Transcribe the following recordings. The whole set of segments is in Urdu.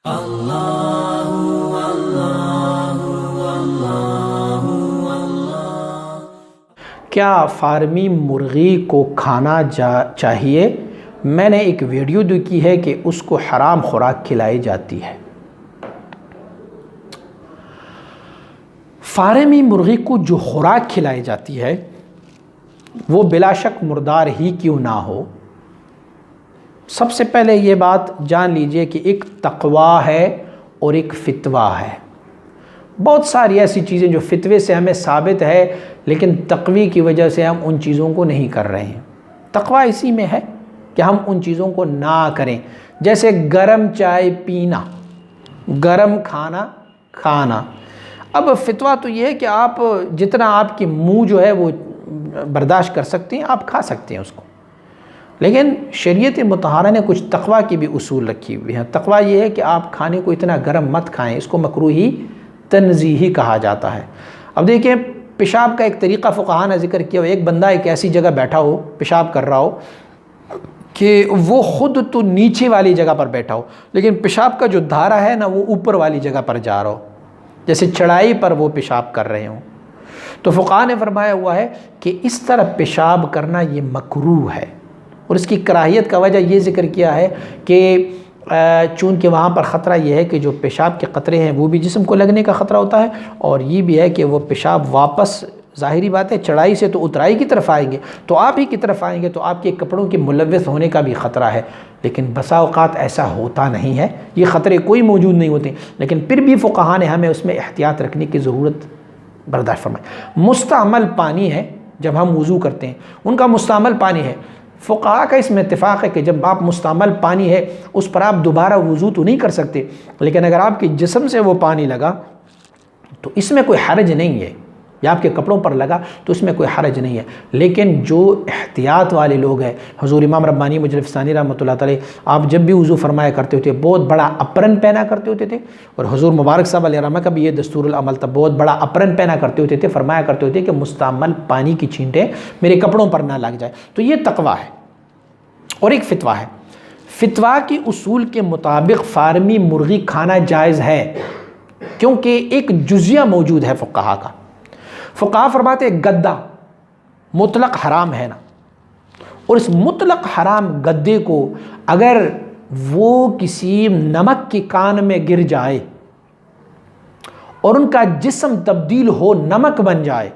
کیا فارمی مرغی کو کھانا چاہیے؟ میں نے ایک ویڈیو دیکھی ہے کہ اس کو حرام خوراک کھلائی جاتی ہے۔ فارمی مرغی کو جو خوراک کھلائی جاتی ہے وہ بلا شک مردار ہی کیوں نہ ہو۔ سب سے پہلے یہ بات جان لیجئے کہ ایک تقویٰ ہے اور ایک فتویٰ ہے۔ بہت ساری ایسی چیزیں جو فتوے سے ہمیں ثابت ہے لیکن تقوی کی وجہ سے ہم ان چیزوں کو نہیں کر رہے ہیں۔ تقویٰ اسی میں ہے کہ ہم ان چیزوں کو نہ کریں، جیسے گرم چائے پینا، گرم کھانا کھانا۔ اب فتویٰ تو یہ ہے کہ آپ جتنا آپ کی منہ جو ہے وہ برداشت کر سکتے ہیں آپ کھا سکتے ہیں اس کو، لیکن شریعت مطہرہ نے کچھ تقویٰ کی بھی اصول رکھی ہوئی ہیں۔ تقویٰ یہ ہے کہ آپ کھانے کو اتنا گرم مت کھائیں، اس کو مکروہی تنزیہی کہا جاتا ہے۔ اب دیکھیں، پیشاب کا ایک طریقہ فقہاء نے ذکر کیا ہو، ایک بندہ ایک ایسی جگہ بیٹھا ہو، پیشاب کر رہا ہو کہ وہ خود تو نیچے والی جگہ پر بیٹھا ہو لیکن پیشاب کا جو دھارا ہے نا وہ اوپر والی جگہ پر جا رہا ہو، جیسے چڑھائی پر وہ پیشاب کر رہے ہوں، تو فقہاء نے فرمایا ہوا ہے کہ اس طرح پیشاب کرنا یہ مکروہ ہے، اور اس کی کراہیت کا وجہ یہ ذکر کیا ہے کہ چونکہ وہاں پر خطرہ یہ ہے کہ جو پیشاب کے قطرے ہیں وہ بھی جسم کو لگنے کا خطرہ ہوتا ہے، اور یہ بھی ہے کہ وہ پیشاب واپس ظاہری بات ہے چڑھائی سے تو اترائی کی طرف آئیں گے، تو آپ ہی کی طرف آئیں گے تو آپ کے کپڑوں کے ملوث ہونے کا بھی خطرہ ہے۔ لیکن بسا اوقات ایسا ہوتا نہیں ہے، یہ خطرے کوئی موجود نہیں ہوتے، لیکن پھر بھی فقہاء نے ہمیں اس میں احتیاط رکھنے کی ضرورت برداشت فرمائی۔ مستعمل پانی ہے، جب ہم وضو کرتے ہیں ان کا مستعمل پانی ہے، فقہاء کا اس میں اتفاق ہے کہ جب آپ مستعمل پانی ہے اس پر آپ دوبارہ وضو تو نہیں کر سکتے، لیکن اگر آپ کے جسم سے وہ پانی لگا تو اس میں کوئی حرج نہیں ہے، یا آپ کے کپڑوں پر لگا تو اس میں کوئی حرج نہیں ہے۔ لیکن جو احتیاط والے لوگ ہیں، حضور امام ربانی مجلد ثانی رحمۃ اللہ علیہ، آپ جب بھی وضو فرمایا کرتے ہوتے بہت بڑا اپرن پہنا کرتے ہوتے تھے، اور حضور مبارک صاحب علیہ رحمہ کا بھی یہ دستور العمل تھا، بہت بڑا اپرن پہنا کرتے ہوتے تھے، فرمایا کرتے ہوتے کہ مستعمل پانی کی چھینٹیں میرے کپڑوں پر نہ لگ جائے۔ تو یہ تقویٰ ہے، اور ایک فتویٰ ہے۔ فتویٰ کی اصول کے مطابق فارمی مرغی کھانا جائز ہے، کیونکہ ایک جزیہ موجود ہے فقہاء کا۔ فقہاء فرماتے ہیں گدا مطلق حرام ہے نا، اور اس مطلق حرام گدے کو اگر وہ کسی نمک کے کان میں گر جائے اور ان کا جسم تبدیل ہو نمک بن جائے،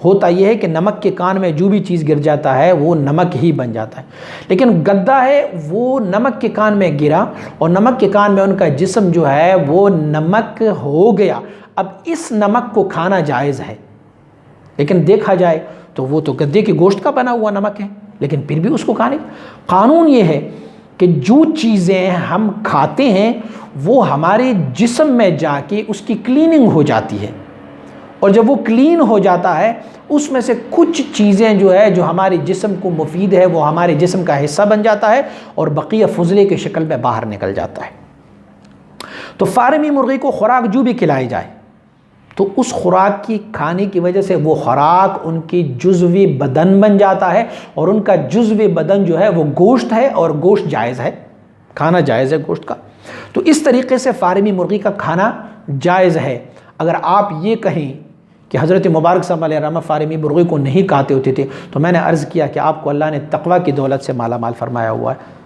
ہوتا یہ ہے کہ نمک کے کان میں جو بھی چیز گر جاتا ہے وہ نمک ہی بن جاتا ہے، لیکن گدا ہے وہ نمک کے کان میں گرا اور نمک کے کان میں ان کا جسم جو ہے وہ نمک ہو گیا، اب اس نمک کو کھانا جائز ہے، لیکن دیکھا جائے تو وہ تو گدے کے گوشت کا بنا ہوا نمک ہے، لیکن پھر بھی اس کو کھانے۔ قانون یہ ہے کہ جو چیزیں ہم کھاتے ہیں وہ ہمارے جسم میں جا کے اس کی کلیننگ ہو جاتی ہے، اور جب وہ کلین ہو جاتا ہے اس میں سے کچھ چیزیں جو ہے جو ہمارے جسم کو مفید ہے وہ ہمارے جسم کا حصہ بن جاتا ہے اور بقیہ فضلے کے شکل میں باہر نکل جاتا ہے۔ تو فارمی مرغی کو خوراک جو بھی کھلائی جائے تو اس خوراک کی کھانے کی وجہ سے وہ خوراک ان کی جزوی بدن بن جاتا ہے، اور ان کا جزوی بدن جو ہے وہ گوشت ہے، اور گوشت جائز ہے، کھانا جائز ہے گوشت کا۔ تو اس طریقے سے فارمی مرغی کا کھانا جائز ہے۔ اگر آپ یہ کہیں کہ حضرت مبارک صاحب علیہ رحمہ فارمی مرغی کو نہیں کھاتے ہوتے تھے، تو میں نے عرض کیا کہ آپ کو اللہ نے تقویٰ کی دولت سے مالا مال فرمایا ہوا ہے،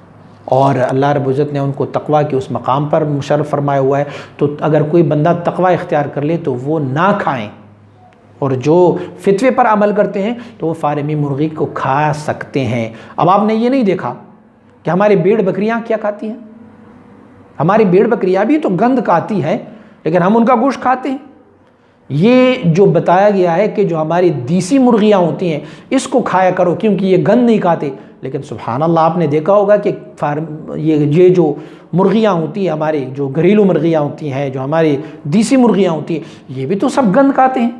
اور اللہ رب العزت نے ان کو تقویٰ کے اس مقام پر مشرف فرمایا ہوا ہے، تو اگر کوئی بندہ تقویٰ اختیار کر لے تو وہ نہ کھائیں، اور جو فتوے پر عمل کرتے ہیں تو وہ فارمی مرغی کو کھا سکتے ہیں۔ اب آپ نے یہ نہیں دیکھا کہ ہماری بھیڑ بکریاں کیا کھاتی ہیں؟ ہماری بھیڑ بکریاں بھی تو گند کھاتی ہیں لیکن ہم ان کا گوشت کھاتے ہیں۔ یہ جو بتایا گیا ہے کہ جو ہماری دیسی مرغیاں ہوتی ہیں اس کو کھایا کرو کیونکہ یہ گند نہیں کھاتے، لیکن سبحان اللہ آپ نے دیکھا ہوگا کہ یہ جو مرغیاں ہوتی ہیں، ہماری جو گھریلو مرغیاں ہوتی ہیں، جو ہماری دیسی مرغیاں ہوتی ہیں، یہ بھی تو سب گند کھاتے ہیں،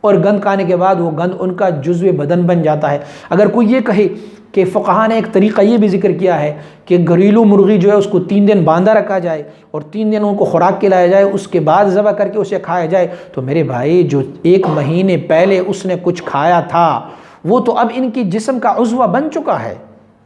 اور گند کھانے کے بعد وہ گند ان کا جزو بدن بن جاتا ہے۔ اگر کوئی یہ کہے کہ فقہاء نے ایک طریقہ یہ بھی ذکر کیا ہے کہ گھریلو مرغی جو ہے اس کو 3 دن باندھا رکھا جائے اور 3 دن ان کو خوراک کھلایا جائے، اس کے بعد ذبح کر کے اسے کھایا جائے، تو میرے بھائی جو 1 مہینے پہلے اس نے کچھ کھایا تھا وہ تو اب ان کی جسم کا عضو بن چکا ہے،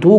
2